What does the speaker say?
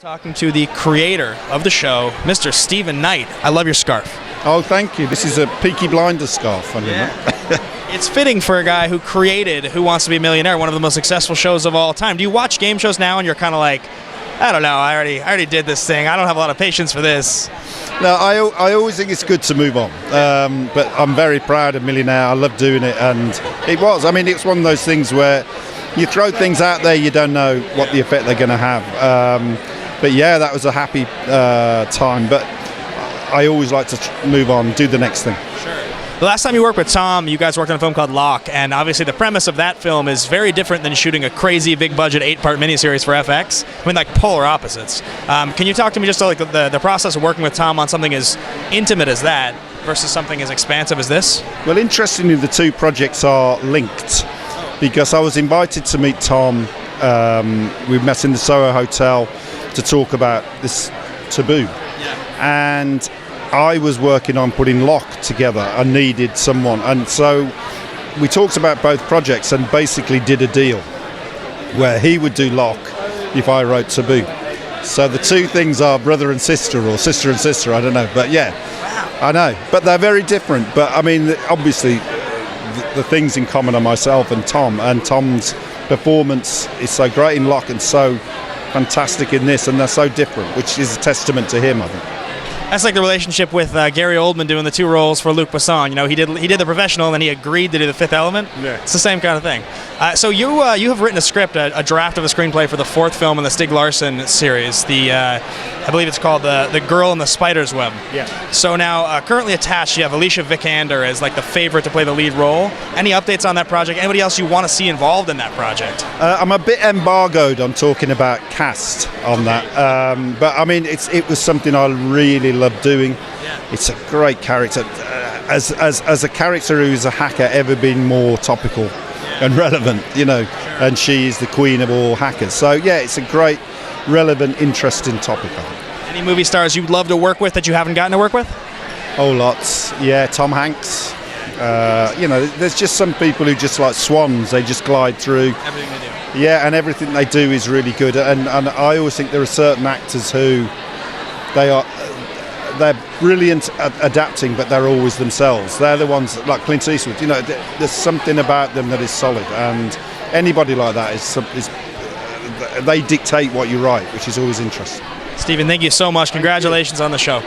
Talking to the creator of the show, Mr. Stephen Knight. I love your scarf. Oh, thank you. This is a Peaky Blinders scarf. It's fitting for a guy who created Who Wants to Be a Millionaire, one of the most successful shows of all time. Do you watch game shows now and you're kind of like, I don't know, I already did this thing. I don't have a lot of patience for this. No, I always think it's good to move on. But I'm very proud of Millionaire. I love doing it. And it's one of those things where you throw things out there, you don't know what the effect they're going to have. But yeah, that was a happy time. But I always like to move on, do the next thing. Sure. The last time you worked with Tom, you guys worked on a film called Lock, and obviously the premise of that film is very different than shooting a crazy big-budget 8-part miniseries for FX. I mean, like polar opposites. Can you talk to me just like the process of working with Tom on something as intimate as that versus something as expansive as this? Well, interestingly, the two projects are linked because I was invited to meet Tom. We met in the Soho Hotel to talk about this Taboo. And I was working on putting Lock together. I needed someone, and so we talked about both projects and basically did a deal where he would do Lock if I wrote Taboo. So the two things are brother and sister, or sister and sister, I don't know, but yeah. Wow. I know, but they're very different. But I mean, obviously the things in common are myself and Tom, and Tom's performance is so great in Lock and so fantastic in this, and they're so different, which is a testament to him, I think. That's like the relationship with Gary Oldman doing the two roles for Luc Besson. You know, he did The Professional, and then he agreed to do The Fifth Element. Yeah. It's the same kind of thing. So you have written a script, a draft of a screenplay for the fourth film in the Stieg Larsson series. I believe it's called The Girl in the Spider's Web. Yeah. So now, currently attached, you have Alicia Vikander as like the favorite to play the lead role. Any updates on that project? Anybody else you want to see involved in that project? I'm a bit embargoed on talking about cast on that, but I mean, it was something I really loved doing. Yeah. It's a great character. As a character who's a hacker, ever been more topical and relevant, you know, and she is the queen of all hackers. So yeah, it's a great, relevant, interesting topic. Any movie stars you'd love to work with that you haven't gotten to work with? Oh, lots. Yeah, Tom Hanks. You know, there's just some people who just like swans. They just glide through. Everything they do. Yeah, and everything they do is really good. And I always think there are certain actors who they're brilliant at adapting, but they're always themselves. They're the ones like Clint Eastwood. You know, there's something about them that is solid, and anybody like that is they dictate what you write, which is always interesting. Stephen, thank you so much. Congratulations on the show.